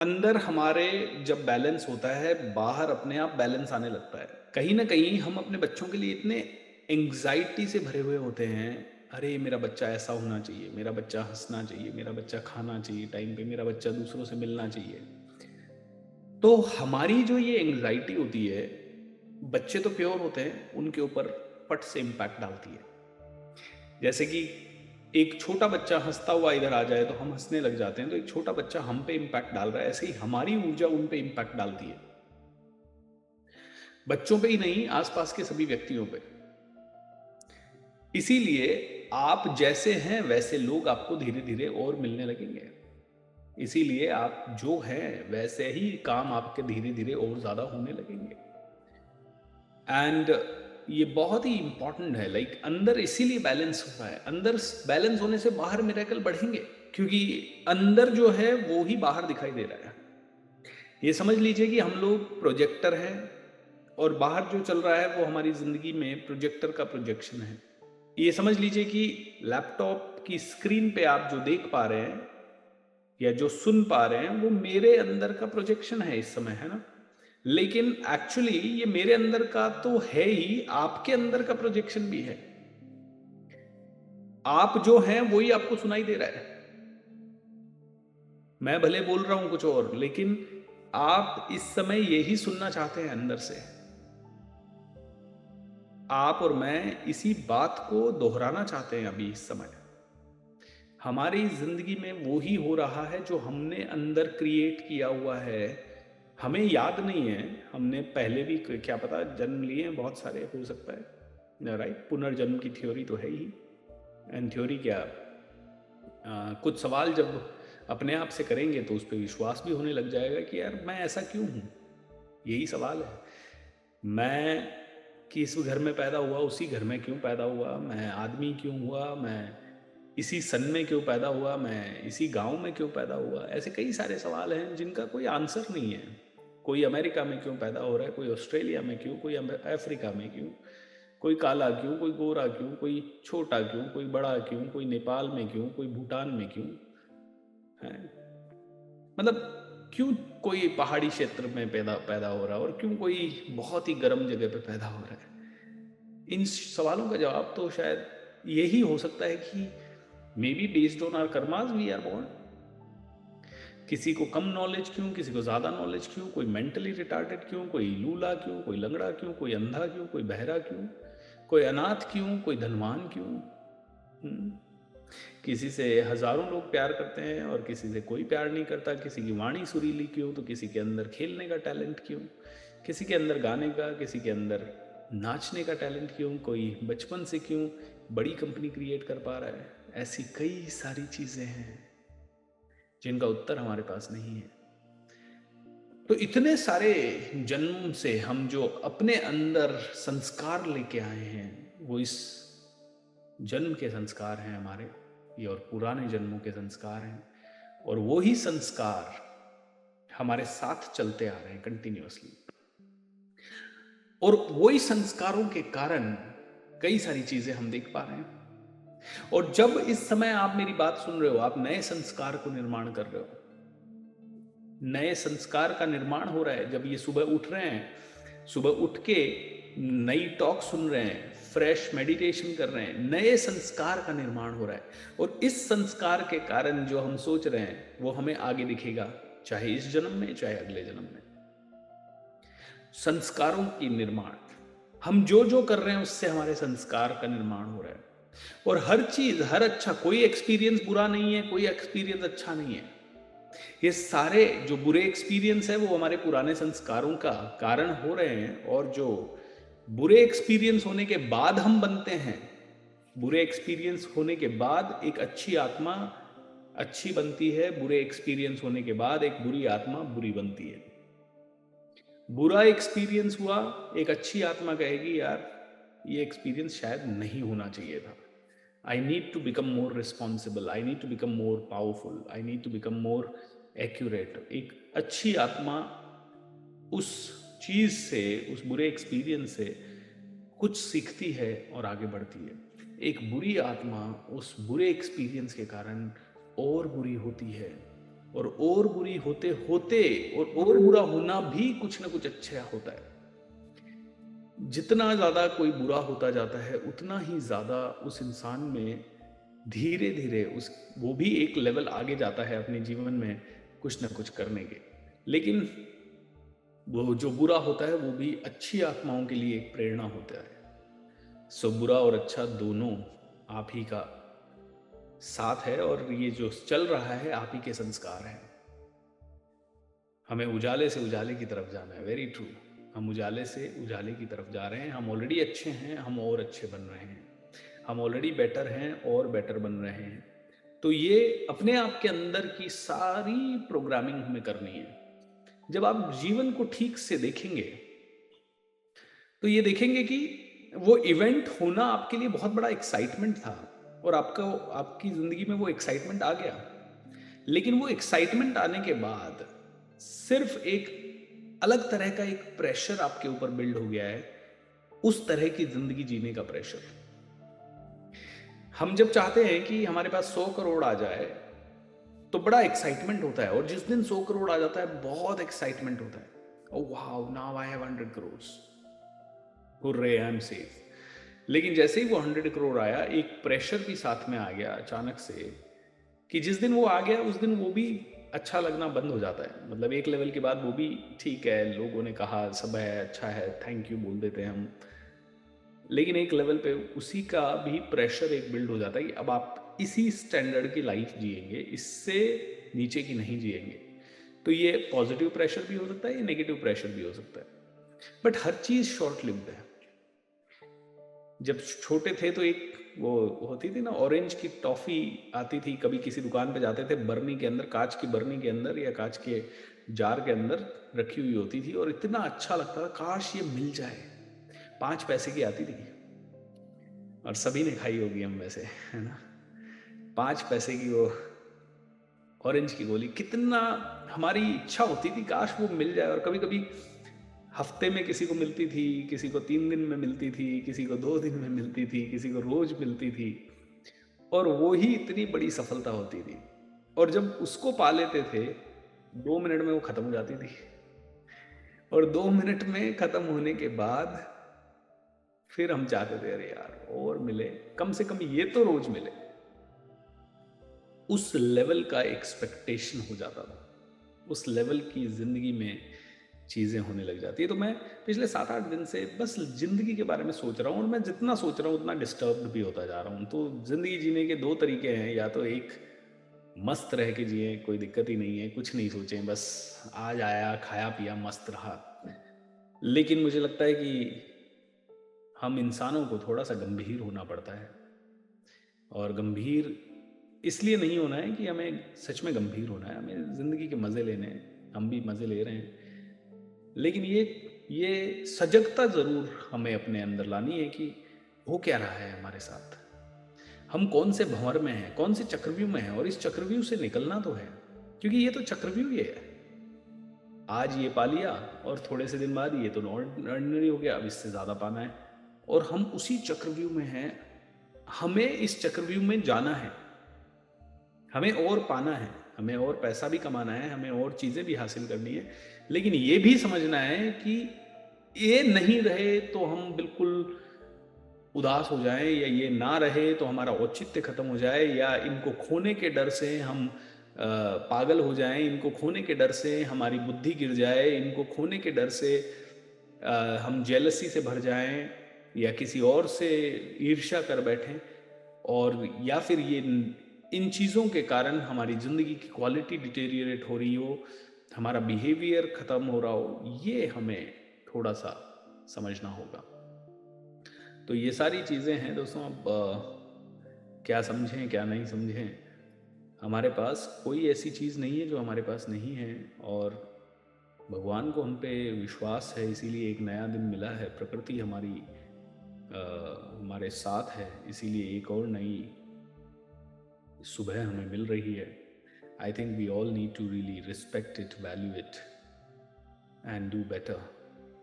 अंदर हमारे जब बैलेंस होता है, बाहर अपने आप बैलेंस आने लगता है। कहीं न कहीं हम अपने बच्चों के लिए इतने एंग्ज़ायटी से भरे हुए होते हैं, अरे! मेरा बच्चा ऐसा होना चाहिए, मेरा बच्चा हँसना चाहिए, मेरा बच्चा खाना चाहिए टाइम पे, मेरा बच्चा दूसरों से मिलना चाहिए। तो हमारी जो ये एंग्ज़ायटी होती है, बच्चे तो प्योर होते हैं, उनके ऊपर फट से इम्पैक्ट डालती है। जैसे कि एक छोटा बच्चा हँसता हुआ इधर आ जाए तो हम हँसने लग जाते हैं, तो एक छोटा बच्चा हम पे इम्पैक्ट डाल रहा है, ऐसे ही हमारी ऊर्जा उन पे इम्पैक्ट डालती है। बच्चों पे ही नहीं, आस-पास के सभी व्यक्तियों पे। इसीलिए आप जैसे हैं वैसे लोग आपको धीरे-धीरे और मिलने लगेंगे। इसीलिए आप जो हैं वैसे ही काम आपके धीरे-धीरे और ज़्यादा होने लगेंगे। एंड ये बहुत ही इम्पोर्टेंट है, लाइक अंदर इसीलिए बैलेंस हो रहा है। अंदर बैलेंस होने से बाहर मिरेकल बढ़ेंगे, क्योंकि अंदर जो है वो ही बाहर दिखाई दे रहा है। ये समझ लीजिए कि हम लोग प्रोजेक्टर हैं और बाहर जो चल रहा है वो हमारी ज़िंदगी में प्रोजेक्टर का प्रोजेक्शन है। ये समझ लीजिए कि लैपटॉप की स्क्रीन पे आप जो देख पा रहे हैं या जो सुन पा रहे हैं वो मेरे अंदर का प्रोजेक्शन है इस समय, है ना? लेकिन एक्चुअली ये मेरे अंदर का तो है ही, आपके अंदर का प्रोजेक्शन भी है। आप जो हैं वो ही आपको सुनाई दे रहा है। मैं भले बोल रहा हूँ कुछ और, लेकिन आप इस समय यही सुनना चाहते हैं अंदर से। आप और मैं इसी बात को दोहराना चाहते हैं अभी इस समय। हमारी ज़िंदगी में वो ही हो रहा है जो हमने अंदर क्रिएट किया हुआ है। हमें याद नहीं है, हमने पहले भी क्या पता जन्म लिए हैं बहुत सारे, हो सकता है, राइट? पुनर्जन्म की थ्योरी तो है ही। एंड थ्योरी क्या, कुछ सवाल जब अपने आप से करेंगे तो उस पे विश्वास भी होने लग जाएगा कि यार मैं ऐसा क्यों हूँ? यही सवाल है। मैं किस घर में पैदा हुआ, उसी घर में क्यों पैदा हुआ? मैं आदमी क्यों हुआ? मैं इसी सन में क्यों पैदा हुआ? मैं इसी गाँव में क्यों पैदा हुआ? ऐसे कई सारे सवाल हैं जिनका कोई आंसर नहीं है। कोई अमेरिका में क्यों पैदा हो रहा है, कोई ऑस्ट्रेलिया में क्यों, कोई अफ्रीका में क्यों, कोई काला क्यों, कोई गोरा क्यों, कोई छोटा क्यों, कोई बड़ा क्यों, कोई नेपाल में क्यों, कोई भूटान में क्यों, है? मतलब क्यों कोई पहाड़ी क्षेत्र में पैदा पैदा हो रहा है और क्यों कोई बहुत ही गर्म जगह पे पैदा हो रहा है? इन सवालों का जवाब तो शायद यही हो सकता है कि may be based on our karmas we are born. किसी को कम नॉलेज क्यों, किसी को ज़्यादा नॉलेज क्यों, कोई मेंटली रिटार्डेड क्यों, कोई लूला क्यों, कोई लंगड़ा क्यों, कोई अंधा क्यों, कोई बहरा क्यों, कोई अनाथ क्यों, कोई धनवान क्यों। हम्म? किसी से हजारों लोग प्यार करते हैं और किसी से कोई प्यार नहीं करता। किसी की वाणी सुरीली क्यों, तो किसी के अंदर खेलने का टैलेंट क्यों, किसी के अंदर गाने का, किसी के अंदर नाचने का टैलेंट क्यों, कोई बचपन से क्यों बड़ी कंपनी क्रिएट कर पा रहा है। ऐसी कई सारी चीज़ें हैं जिनका उत्तर हमारे पास नहीं है। तो इतने सारे जन्म से हम जो अपने अंदर संस्कार लेके आए हैं, वो इस जन्म के संस्कार हैं हमारे, ये और पुराने जन्मों के संस्कार हैं। और वो ही संस्कार हमारे साथ चलते आ रहे हैं कंटिन्यूअसली। और वही संस्कारों के कारण कई सारी चीजें हम देख पा रहे हैं। और जब इस समय आप मेरी बात सुन रहे हो, आप नए संस्कार को निर्माण कर रहे हो। नए संस्कार का निर्माण हो रहा है जब ये सुबह उठ रहे हैं, सुबह उठ के नई टॉक सुन रहे हैं, फ्रेश मेडिटेशन कर रहे हैं, नए संस्कार का निर्माण हो रहा है। और इस संस्कार के कारण जो हम सोच रहे हैं वो हमें आगे दिखेगा, चाहे इस जन्म में चाहे अगले जन्म में। संस्कारों की निर्माण, हम जो जो कर रहे हैं उससे हमारे संस्कार का निर्माण हो रहा है। और हर चीज, हर अच्छा, कोई एक्सपीरियंस बुरा नहीं है, कोई एक्सपीरियंस अच्छा नहीं है। ये सारे जो बुरे एक्सपीरियंस है वो हमारे पुराने संस्कारों का कारण हो रहे हैं। और जो बुरे एक्सपीरियंस होने के बाद हम बनते हैं, बुरे एक्सपीरियंस होने के बाद एक अच्छी आत्मा अच्छी बनती है, बुरे एक्सपीरियंस होने के बाद एक बुरी आत्मा बुरी बनती है। बुरा एक्सपीरियंस हुआ, एक अच्छी आत्मा कहेगी यार ये एक्सपीरियंस शायद नहीं होना चाहिए था। I need to become more responsible, I need to become more powerful, I need to become more accurate. एक अच्छी आत्मा उस चीज से, उस बुरे एक्सपीरियंस से कुछ सीखती है और आगे बढ़ती है। एक बुरी आत्मा उस बुरे एक्सपीरियंस के कारण और बुरी होती है और बुरी होते होते और बुरा होना भी कुछ ना कुछ अच्छा होता है। जितना ज़्यादा कोई बुरा होता जाता है, उतना ही ज़्यादा उस इंसान में धीरे धीरे उस वो भी एक लेवल आगे जाता है अपने जीवन में कुछ ना कुछ करने के। लेकिन वो जो बुरा होता है वो भी अच्छी आत्माओं के लिए एक प्रेरणा होता है। सो बुरा और अच्छा दोनों आप ही का साथ है, और ये जो चल रहा है आप ही के संस्कार हैं। हमें उजाले से उजाले की तरफ जाना है। Very true. हम उजाले से उजाले की तरफ जा रहे हैं। हम ऑलरेडी अच्छे हैं, हम और अच्छे बन रहे हैं। हम ऑलरेडी बेटर हैं और बेटर बन रहे हैं। तो ये अपने आप के अंदर की सारी प्रोग्रामिंग हमें करनी है। जब आप जीवन को ठीक से देखेंगे तो ये देखेंगे कि वो इवेंट होना आपके लिए बहुत बड़ा एक्साइटमेंट था, और आपकी जिंदगी में वो एक्साइटमेंट आ गया। लेकिन वो एक्साइटमेंट आने के बाद सिर्फ एक अलग तरह का एक प्रेशर आपके ऊपर बिल्ड हो गया है, उस तरह की जिंदगी जीने का प्रेशर। हम जब चाहते हैं कि हमारे पास 100 करोड़ आ जाए तो बड़ा एक्साइटमेंट होता है, और जिस दिन 100 करोड़ आ जाता है बहुत एक्साइटमेंट होता है। Oh wow, now I have 100 crore, hurray, I am safe. लेकिन जैसे ही वो 100 करोड़ आया, एक प्रेशर भी साथ में आ गया अचानक से, कि जिस दिन वो आ गया उस दिन वो भी अच्छा लगना बंद हो जाता है। मतलब एक लेवल के बाद वो भी ठीक है, लोगों ने कहा सब है, अच्छा है, थैंक यू बोल देते हैं हम। लेकिन एक लेवल पे उसी का भी प्रेशर एक बिल्ड हो जाता है कि अब आप इसी स्टैंडर्ड की लाइफ जिएंगे, इससे नीचे की नहीं जिएंगे। तो ये पॉजिटिव प्रेशर भी हो सकता है, ये नेगेटिव प्रेशर भी हो सकता है। बट हर चीज शॉर्ट लिव्ड है। जब छोटे थे तो एक वो होती थी ना, ऑरेंज की टॉफी आती थी, कभी किसी दुकान पे जाते थे, बर्नी के अंदर, कांच की बर्नी के अंदर या कांच के जार के अंदर रखी हुई होती थी, और इतना अच्छा लगता था, काश ये मिल जाए। 5 पैसे की आती थी, और सभी ने खाई होगी हम में से, है ना। 5 पैसे की वो ऑरेंज की गोली, कितना हमारी इच्छा होती थी काश वो मिल जाए। और कभी कभी हफ्ते में किसी को मिलती थी, किसी को 3 दिन में मिलती थी, किसी को 2 दिन में मिलती थी, किसी को रोज मिलती थी, और वो ही इतनी बड़ी सफलता होती थी। और जब उसको पा लेते थे, 2 मिनट में वो खत्म हो जाती थी, और 2 मिनट में खत्म होने के बाद फिर हम चाहते थे अरे यार और मिले, कम से कम ये तो रोज मिले। उस लेवल का एक्सपेक्टेशन हो जाता था, उस लेवल की जिंदगी में चीज़ें होने लग जाती है। तो मैं पिछले 7-8 दिन से बस ज़िंदगी के बारे में सोच रहा हूँ, और मैं जितना सोच रहा हूँ उतना डिस्टर्ब्ड भी होता जा रहा हूँ। तो ज़िंदगी जीने के 2 तरीके हैं, या तो एक मस्त रह के जिए, कोई दिक्कत ही नहीं है, कुछ नहीं सोचें, बस आज आया, खाया पिया, मस्त रहा। लेकिन मुझे लगता है कि हम इंसानों को थोड़ा सा गंभीर होना पड़ता है, और गंभीर इसलिए नहीं होना है कि हमें सच में गंभीर होना है, हमें ज़िंदगी के मज़े लेने हैं, हम भी मज़े ले रहे हैं। लेकिन ये सजगता ज़रूर हमें अपने अंदर लानी है कि हो क्या रहा है हमारे साथ, हम कौन से भंवर में हैं, कौन से चक्रव्यूह में हैं, और इस चक्रव्यूह से निकलना तो है, क्योंकि ये तो चक्रव्यूह ही है। आज ये पा लिया और थोड़े से दिन बाद ये तो ऑर्डिनरी हो गया, अब इससे ज़्यादा पाना है, और हम उसी चक्रव्यूह में हैं। हमें इस चक्रव्यूह में जाना है, हमें और पाना है, हमें और पैसा भी कमाना है, हमें और चीज़ें भी हासिल करनी है। लेकिन ये भी समझना है कि ये नहीं रहे तो हम बिल्कुल उदास हो जाएं, या ये ना रहे तो हमारा औचित्य खत्म हो जाए, या इनको खोने के डर से हम पागल हो जाएं, इनको खोने के डर से हमारी बुद्धि गिर जाए, इनको खोने के डर से हम जेलसी से भर जाएं, या किसी और से ईर्ष्या कर बैठें, और या फिर ये इन चीज़ों के कारण हमारी ज़िंदगी की क्वालिटी डिटेरियरेट हो रही हो, हमारा बिहेवियर ख़त्म हो रहा हो, ये हमें थोड़ा सा समझना होगा। तो ये सारी चीज़ें हैं दोस्तों। अब क्या समझें क्या नहीं समझें, हमारे पास कोई ऐसी चीज़ नहीं है जो हमारे पास नहीं है, और भगवान को हम पे विश्वास है, इसीलिए एक नया दिन मिला है। प्रकृति हमारी हमारे साथ है, इसीलिए एक और नई सुबह हमें मिल रही है। I think we all need to really respect it, value it, and do better.